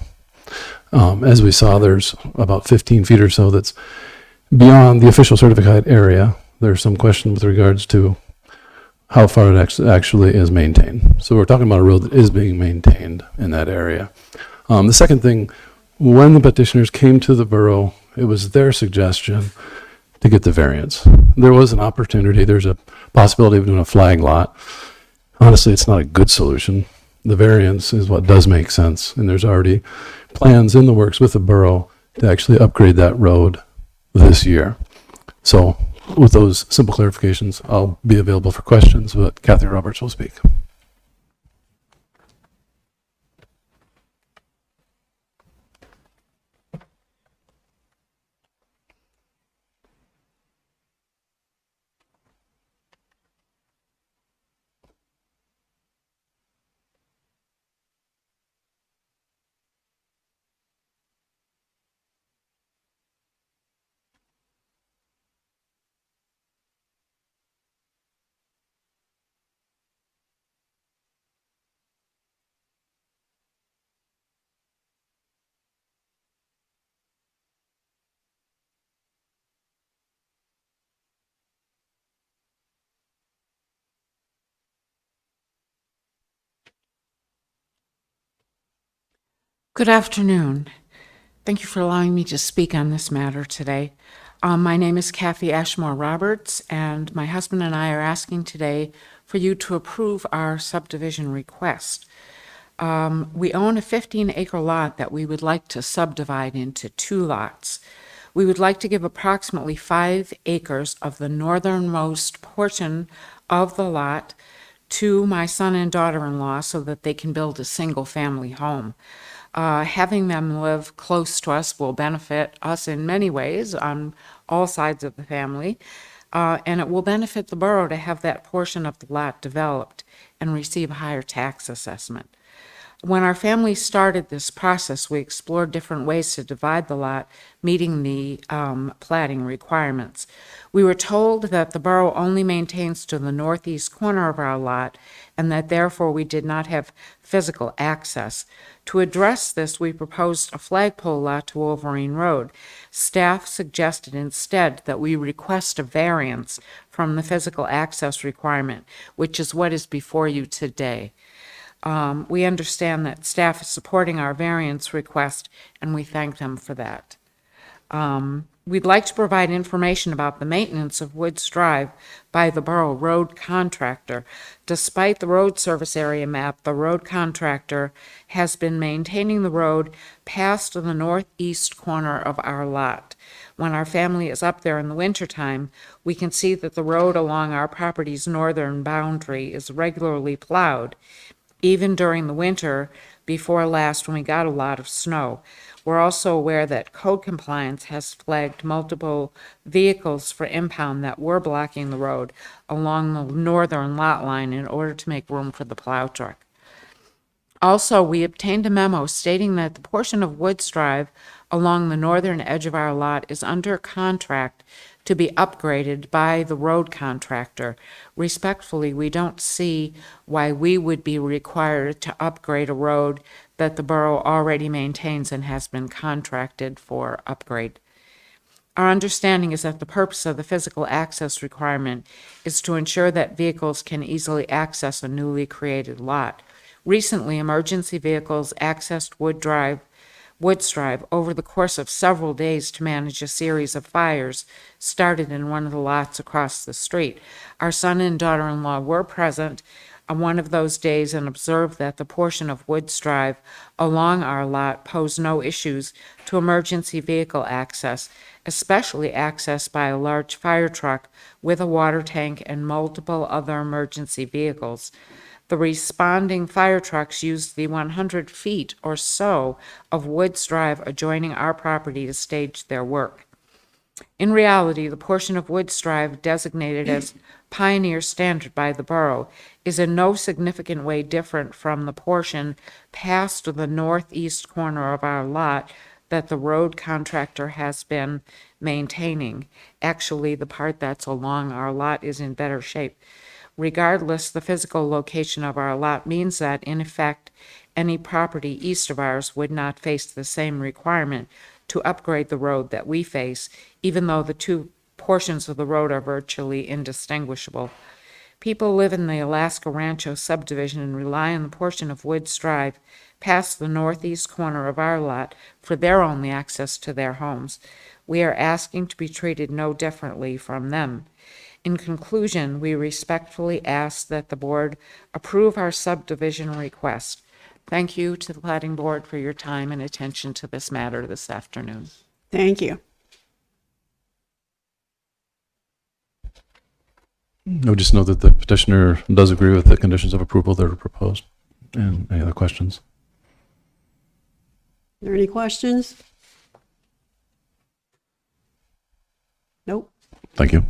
As we saw, there's about 15 feet or so that's beyond the official certified area. There's some question with regards to how far it actually is maintained. So we're talking about a road that is being maintained in that area. The second thing, when the petitioners came to the borough, it was their suggestion to get the variance. There was an opportunity, there's a possibility of doing a flag lot. Honestly, it's not a good solution. The variance is what does make sense, and there's already plans in the works with the borough to actually upgrade that road this year. So with those simple clarifications, I'll be available for questions, but Kathy Roberts will speak. Good afternoon. Thank you for allowing me to speak on this matter today. My name is Kathy Ashmore Roberts, and my husband and I are asking today for you to approve our subdivision request. We own a 15-acre lot that we would like to subdivide into 2 lots. We would like to give approximately 5 acres of the northernmost portion of the lot to my son and daughter-in-law so that they can build a single-family home. Having them live close to us will benefit us in many ways on all sides of the family, and it will benefit the borough to have that portion of the lot developed and receive a higher tax assessment. When our family started this process, we explored different ways to divide the lot, meeting the platting requirements. We were told that the borough only maintains to the northeast corner of our lot, and that therefore we did not have physical access. To address this, we proposed a flagpole lot to Wolverine Road. Staff suggested instead that we request a variance from the physical access requirement, which is what is before you today. We understand that staff is supporting our variance request, and we thank them for that. We'd like to provide information about the maintenance of Woods Drive by the borough road contractor. Despite the road service area map, the road contractor has been maintaining the road past the northeast corner of our lot. When our family is up there in the wintertime, we can see that the road along our property's northern boundary is regularly plowed. even during the winter before last when we got a lot of snow. We're also aware that code compliance has flagged multiple vehicles for impound that were blocking the road along the northern lot line in order to make room for the plow truck. Also, we obtained a memo stating that the portion of Woods Drive along the northern edge of our lot is under contract to be upgraded by the road contractor. Respectfully, we don't see why we would be required to upgrade a road that the borough already maintains and has been contracted for upgrade. Our understanding is that the purpose of the physical access requirement is to ensure that vehicles can easily access a newly created lot. Recently, emergency vehicles accessed Woods Drive over the course of several days to manage a series of fires started in one of the lots across the street. Our son and daughter-in-law were present on one of those days and observed that the portion of Woods Drive along our lot posed no issues to emergency vehicle access, especially access by a large fire truck with a water tank and multiple other emergency vehicles. The responding fire trucks used the 100 feet or so of Woods Drive adjoining our property to stage their work. In reality, the portion of Woods Drive designated as Pioneer Standard by the borough is in no significant way different from the portion past the northeast corner of our lot that the road contractor has been maintaining. Actually, the part that's along our lot is in better shape. Regardless, the physical location of our lot means that, in effect, any property east of ours would not face the same requirement to upgrade the road that we face, even though the two portions of the road are virtually indistinguishable. People live in the Alaska Rancho subdivision and rely on the portion of Woods Drive past the northeast corner of our lot for their only access to their homes. We are asking to be treated no differently from them. In conclusion, we respectfully ask that the board approve our subdivision request. Thank you to the Planning Board for your time and attention to this matter this afternoon. Thank you. No, just know that the petitioner does agree with the conditions of approval that are proposed. And any other questions? Are there any questions? Nope. Thank you.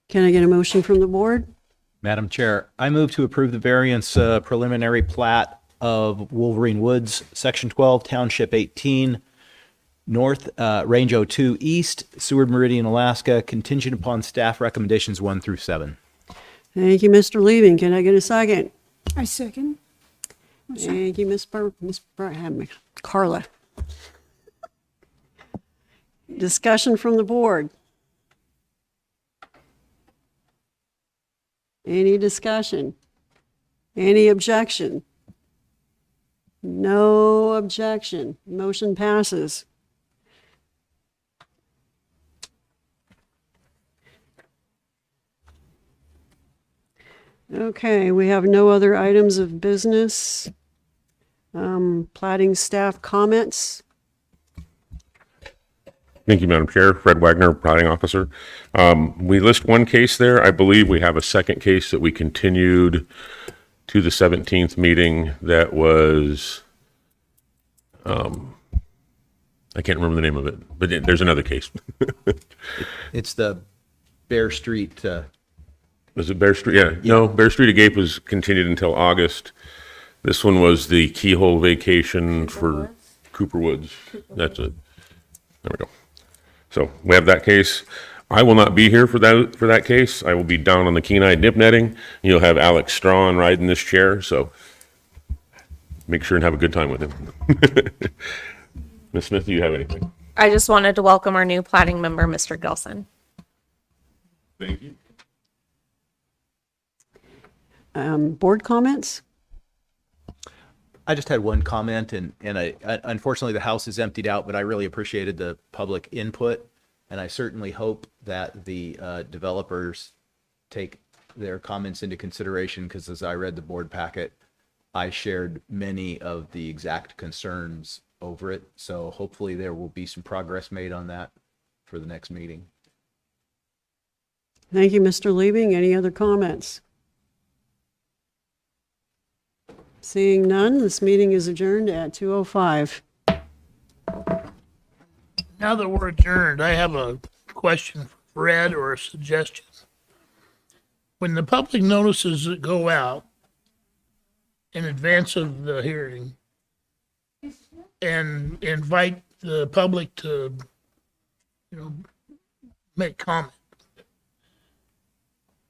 Can I get a motion from the board? Madam Chair, I move to approve the variance preliminary plat of Wolverine Woods, Section 12, Township 18, North, Range 02 East, Seward Meridian, Alaska, contingent upon staff recommendations 1 through 7. Thank you, Mr. Leving. Can I get a second? I second. Thank you, Miss Carla. Discussion from the board. Any discussion? Any objection? No objection. Motion passes. Okay, we have no other items of business. Platting staff comments. Thank you, Madam Chair. Fred Wagner, Platting Officer. We list one case there. I believe we have a second case that we continued to the 17th meeting that was, I can't remember the name of it, but there's another case. It's the Bear Street. Was it Bear Street? Yeah. No, Bear Street Agape was continued until August. This one was the keyhole vacation for Cooper Woods. That's it. There we go. So we have that case. I will not be here for that case. I will be down on the Kenai dip netting. You'll have Alex Strawn riding this chair, so make sure and have a good time with him. Ms. Smith, do you have anything? I just wanted to welcome our new plating member, Mr. Gilson. Thank you. Board comments? I just had one comment, and unfortunately the house is emptied out, but I really appreciated the public input, and I certainly hope that the developers take their comments into consideration, because as I read the board packet, I shared many of the exact concerns over it, so hopefully there will be some progress made on that for the next meeting. Thank you, Mr. Liebing. Any other comments? Seeing none, this meeting is adjourned at 2:05. Now that we're adjourned, I have a question for Fred or a suggestion. When the public notices that go out in advance of the hearing and invite the public to, make comment,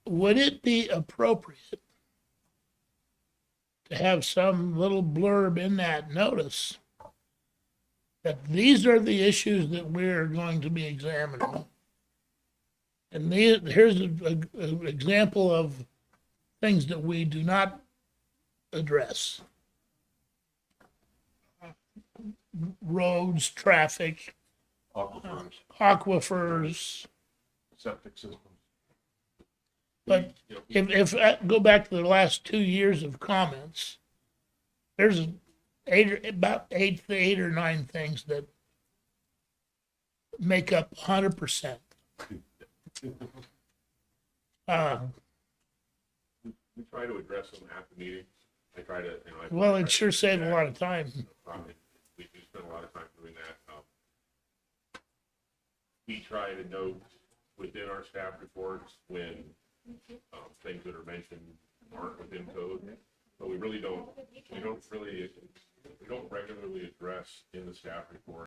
would it be appropriate to have some little blurb in that notice that these are the issues that we're going to be examining? And here's an example of things that we do not address. Roads, traffic, aquifers. Septic systems. But if I go back to the last 2 years of comments, there's about eight or nine things that make up 100%. We try to address them at the meeting. I try to, Well, it sure saved a lot of time. We do spend a lot of time doing that. We try to note within our staff reports when things that are mentioned aren't within code, but we don't regularly address in the staff report